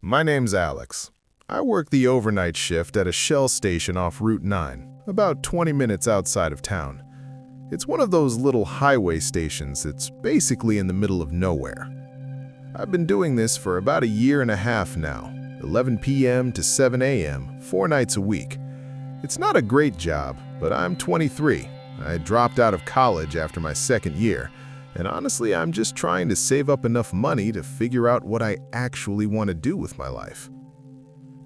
My name's Alex. I work the overnight shift at a Shell station off Route 9, about 20 minutes outside of town. It's one of those little highway stations that's basically in the middle of nowhere. I've been doing this for about a year and a half now, 11 p.m. to 7 a.m., 4 nights a week. It's not a great job, but I'm 23. I dropped out of college after my second year, and honestly, I'm just trying to save up enough money to figure out what I actually want to do with my life.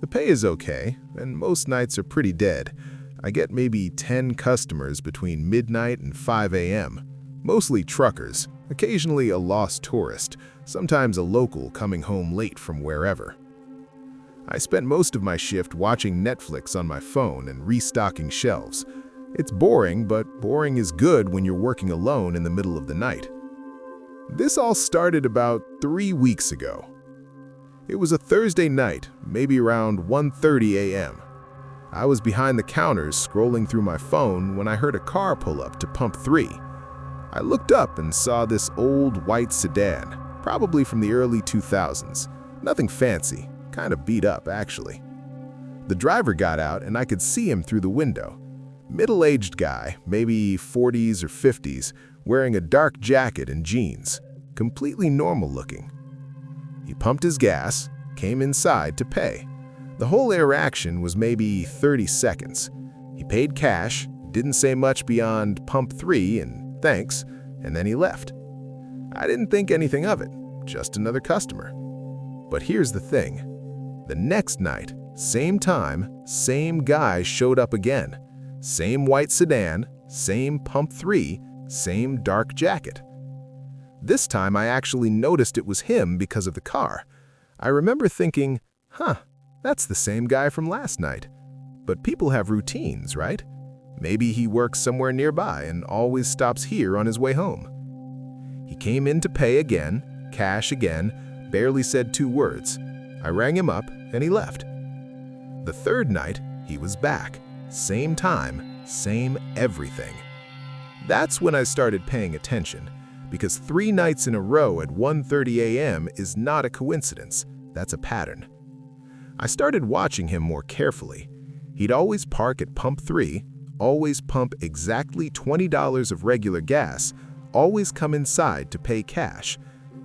The pay is okay, and most nights are pretty dead. I get maybe 10 customers between midnight and 5 a.m., mostly truckers, occasionally a lost tourist, sometimes a local coming home late from wherever. I spent most of my shift watching Netflix on my phone and restocking shelves. It's boring, but boring is good when you're working alone in the middle of the night. This all started about 3 weeks ago. It was a Thursday night, maybe around 1:30 a.m. I was behind the counters scrolling through my phone when I heard a car pull up to Pump 3. I looked up and saw this old white sedan, probably from the early 2000s. Nothing fancy, kind of beat up actually. The driver got out and I could see him through the window. Middle-aged guy, maybe 40s or 50s, wearing a dark jacket and jeans, completely normal looking. He pumped his gas, came inside to pay. The whole interaction was maybe 30 seconds. He paid cash, didn't say much beyond Pump 3 and thanks, and then he left. I didn't think anything of it, just another customer. But here's the thing. The next night, same time, same guy showed up again. Same white sedan, same Pump 3, same dark jacket. This time I actually noticed it was him because of the car. I remember thinking, that's the same guy from last night. But people have routines, right? Maybe he works somewhere nearby and always stops here on his way home. He came in to pay again, cash again, barely said 2 words. I rang him up and he left. The third night, he was back. Same time, same everything. That's when I started paying attention, because 3 nights in a row at 1:30 a.m. is not a coincidence, that's a pattern. I started watching him more carefully. He'd always park at Pump 3, always pump exactly $20 of regular gas, always come inside to pay cash,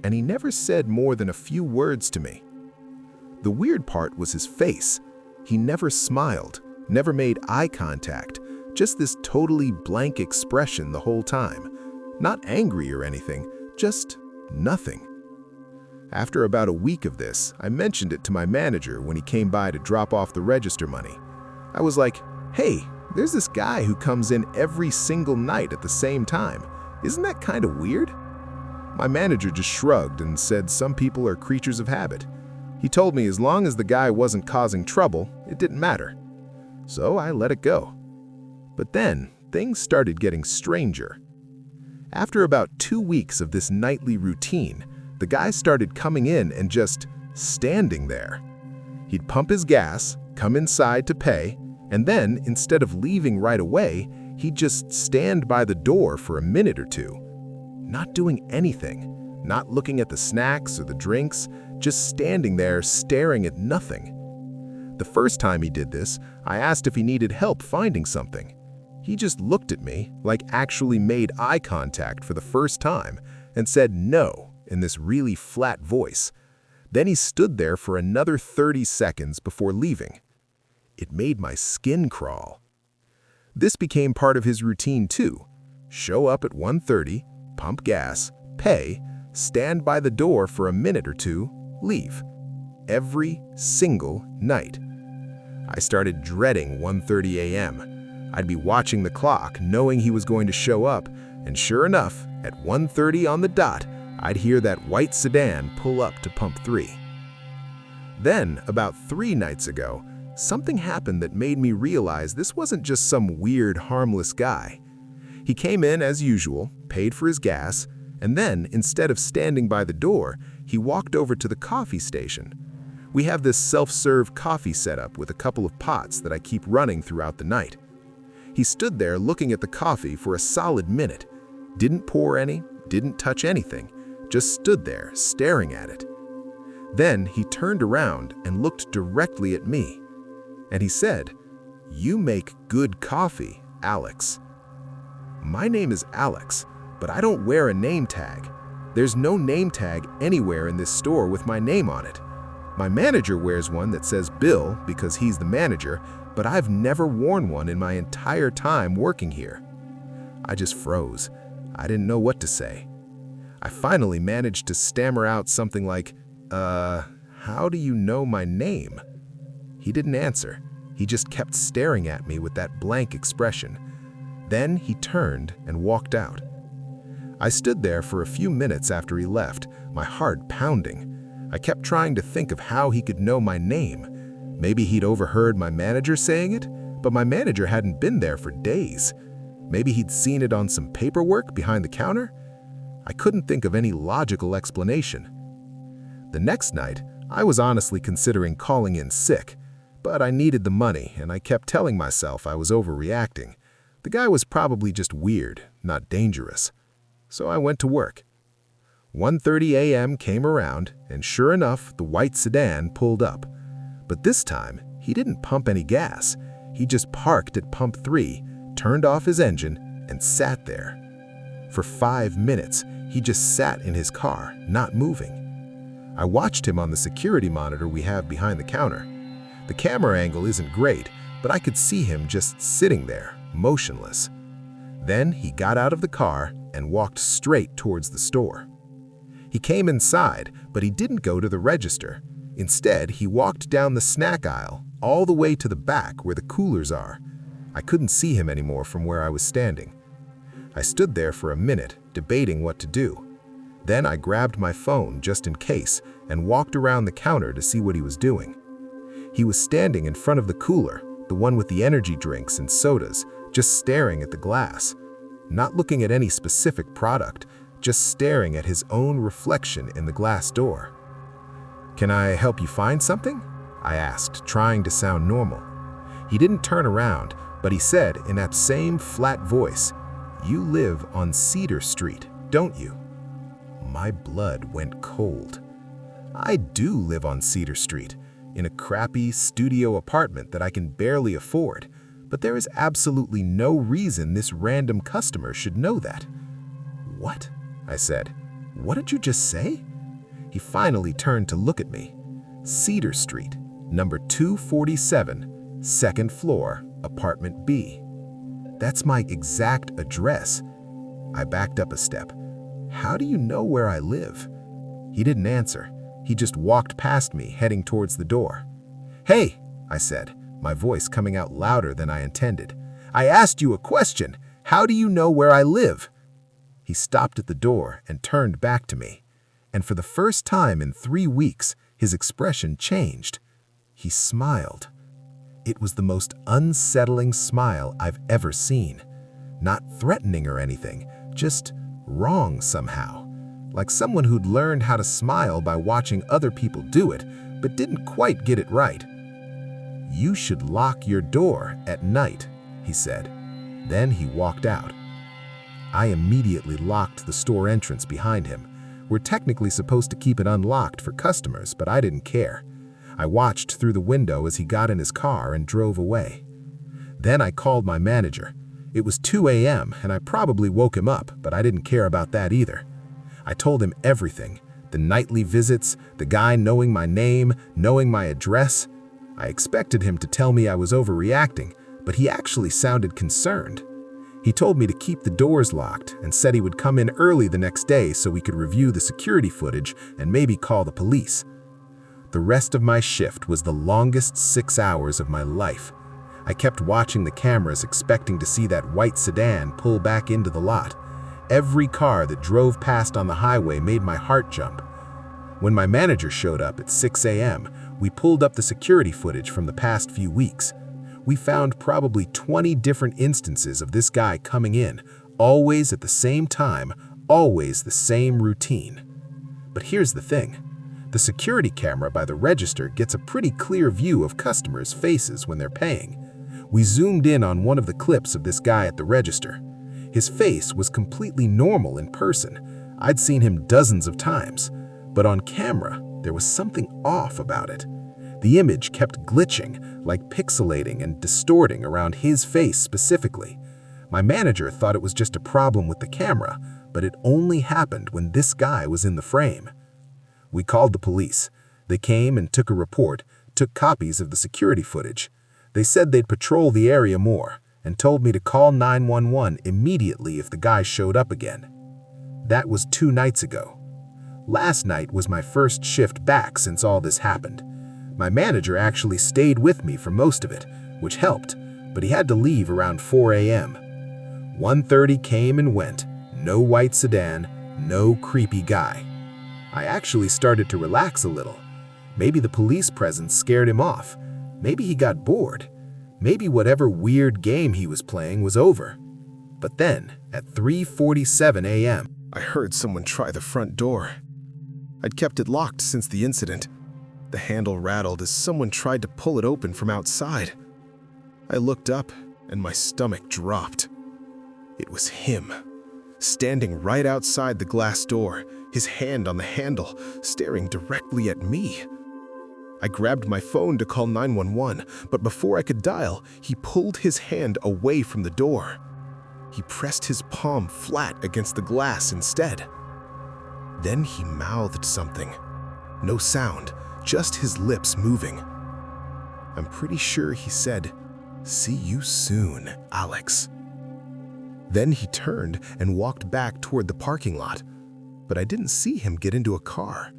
and he never said more than a few words to me. The weird part was his face. He never smiled, never made eye contact, just this totally blank expression the whole time. Not angry or anything, just nothing. After about a week of this, I mentioned it to my manager when he came by to drop off the register money. I was like, hey, there's this guy who comes in every single night at the same time. Isn't that kind of weird? My manager just shrugged and said some people are creatures of habit. He told me as long as the guy wasn't causing trouble, it didn't matter. So I let it go. But then, things started getting stranger. After about 2 weeks of this nightly routine, the guy started coming in and just standing there. He'd pump his gas, come inside to pay, and then, instead of leaving right away, he'd just stand by the door for a minute or two. Not doing anything, not looking at the snacks or the drinks, just standing there staring at nothing. The first time he did this, I asked if he needed help finding something. He just looked at me, like actually made eye contact for the first time, and said no in this really flat voice. Then he stood there for another 30 seconds before leaving. It made my skin crawl. This became part of his routine too. Show up at 1:30, pump gas, pay, stand by the door for a minute or two, leave. Every single night. I started dreading 1:30 a.m. I'd be watching the clock, knowing he was going to show up, and sure enough, at 1:30 on the dot, I'd hear that white sedan pull up to Pump 3. Then, about 3 nights ago, something happened that made me realize this wasn't just some weird, harmless guy. He came in as usual, paid for his gas, and then, instead of standing by the door, he walked over to the coffee station. We have this self-serve coffee setup with a couple of pots that I keep running throughout the night. He stood there looking at the coffee for a solid minute. Didn't pour any, didn't touch anything, just stood there staring at it. Then he turned around and looked directly at me. And he said, "You make good coffee, Alex." My name is Alex, but I don't wear a name tag. There's no name tag anywhere in this store with my name on it. My manager wears one that says Bill because he's the manager, but I've never worn one in my entire time working here. I just froze. I didn't know what to say. I finally managed to stammer out something like, how do you know my name?" He didn't answer. He just kept staring at me with that blank expression. Then he turned and walked out. I stood there for a few minutes after he left, my heart pounding. I kept trying to think of how he could know my name. Maybe he'd overheard my manager saying it, but my manager hadn't been there for days. Maybe he'd seen it on some paperwork behind the counter. I couldn't think of any logical explanation. The next night, I was honestly considering calling in sick, but I needed the money and I kept telling myself I was overreacting. The guy was probably just weird, not dangerous. So I went to work. 1:30 a.m. came around, and sure enough, the white sedan pulled up. But this time, he didn't pump any gas. He just parked at pump 3, turned off his engine, and sat there. For 5 minutes, he just sat in his car, not moving. I watched him on the security monitor we have behind the counter. The camera angle isn't great, but I could see him just sitting there, motionless. Then he got out of the car and walked straight towards the store. He came inside, but he didn't go to the register. Instead, he walked down the snack aisle, all the way to the back where the coolers are. I couldn't see him anymore from where I was standing. I stood there for a minute, debating what to do. Then I grabbed my phone just in case and walked around the counter to see what he was doing. He was standing in front of the cooler, the one with the energy drinks and sodas, just staring at the glass. Not looking at any specific product, just staring at his own reflection in the glass door. "Can I help you find something?" I asked, trying to sound normal. He didn't turn around, but he said in that same flat voice, "You live on Cedar Street, don't you?" My blood went cold. I do live on Cedar Street, in a crappy studio apartment that I can barely afford, but there is absolutely no reason this random customer should know that. "What?" I said. "What did you just say?" He finally turned to look at me. "Cedar Street, number 247, second floor, apartment B." That's my exact address. I backed up a step. "How do you know where I live?" He didn't answer. He just walked past me, heading towards the door. "Hey," I said, my voice coming out louder than I intended. "I asked you a question. How do you know where I live?" He stopped at the door and turned back to me. And for the first time in 3 weeks, his expression changed. He smiled. It was the most unsettling smile I've ever seen. Not threatening or anything, just wrong somehow. Like someone who'd learned how to smile by watching other people do it, but didn't quite get it right. "You should lock your door at night," he said. Then he walked out. I immediately locked the store entrance behind him. We're technically supposed to keep it unlocked for customers, but I didn't care. I watched through the window as he got in his car and drove away. Then I called my manager. It was 2 a.m. and I probably woke him up, but I didn't care about that either. I told him everything, the nightly visits, the guy knowing my name, knowing my address. I expected him to tell me I was overreacting, but he actually sounded concerned. He told me to keep the doors locked and said he would come in early the next day so we could review the security footage and maybe call the police. The rest of my shift was the longest 6 hours of my life. I kept watching the cameras, expecting to see that white sedan pull back into the lot. Every car that drove past on the highway made my heart jump. When my manager showed up at 6 a.m., we pulled up the security footage from the past few weeks. We found probably 20 different instances of this guy coming in, always at the same time, always the same routine. But here's the thing. The security camera by the register gets a pretty clear view of customers' faces when they're paying. We zoomed in on one of the clips of this guy at the register. His face was completely normal in person. I'd seen him dozens of times. But on camera, There was something off about it. The image kept glitching, like pixelating and distorting around his face specifically. My manager thought it was just a problem with the camera, but it only happened when this guy was in the frame. We called the police. They came and took a report, took copies of the security footage. They said they'd patrol the area more and told me to call 911 immediately if the guy showed up again. That was 2 nights ago. Last night was my first shift back since all this happened. My manager actually stayed with me for most of it, which helped, but he had to leave around 4 a.m. 1:30 came and went. No white sedan, no creepy guy. I actually started to relax a little. Maybe the police presence scared him off. Maybe he got bored. Maybe whatever weird game he was playing was over. But then, at 3:47 a.m., I heard someone try the front door. I'd kept it locked since the incident. The handle rattled as someone tried to pull it open from outside. I looked up and my stomach dropped. It was him, standing right outside the glass door, his hand on the handle, staring directly at me. I grabbed my phone to call 911, but before I could dial, he pulled his hand away from the door. He pressed his palm flat against the glass instead. Then he mouthed something. No sound, just his lips moving. I'm pretty sure he said, "See you soon, Alex." Then he turned and walked back toward the parking lot, but I didn't see him get into a car.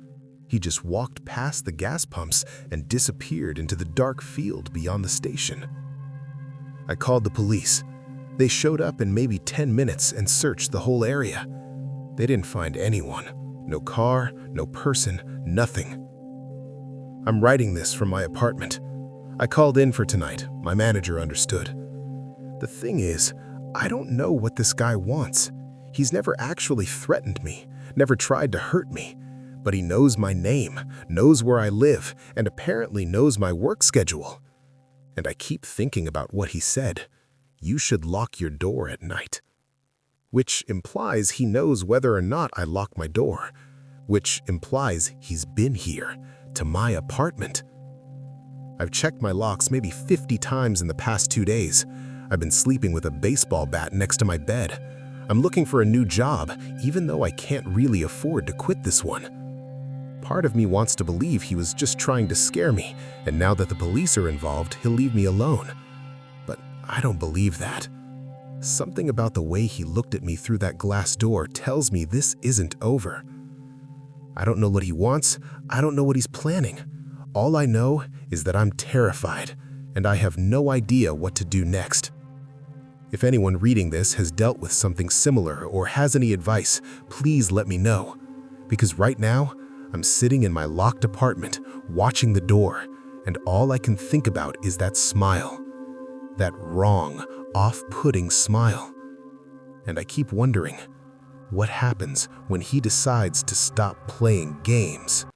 He just walked past the gas pumps and disappeared into the dark field beyond the station. I called the police. They showed up in maybe 10 minutes and searched the whole area. They didn't find anyone. No car, no person, nothing. I'm writing this from my apartment. I called in for tonight. My manager understood. The thing is, I don't know what this guy wants. He's never actually threatened me, never tried to hurt me. But he knows my name, knows where I live, and apparently knows my work schedule. And I keep thinking about what he said. You should lock your door at night. Which implies he knows whether or not I lock my door. Which implies he's been here, to my apartment. I've checked my locks maybe 50 times in the past 2 days. I've been sleeping with a baseball bat next to my bed. I'm looking for a new job, even though I can't really afford to quit this one. Part of me wants to believe he was just trying to scare me, and now that the police are involved, he'll leave me alone. But I don't believe that. Something about the way he looked at me through that glass door tells me this isn't over. I don't know what he wants. I don't know what he's planning. All I know is that I'm terrified, and I have no idea what to do next. If anyone reading this has dealt with something similar or has any advice, please let me know. Because right now, I'm sitting in my locked apartment, watching the door, and all I can think about is that smile. That wrong, off-putting smile. And I keep wondering, what happens when he decides to stop playing games?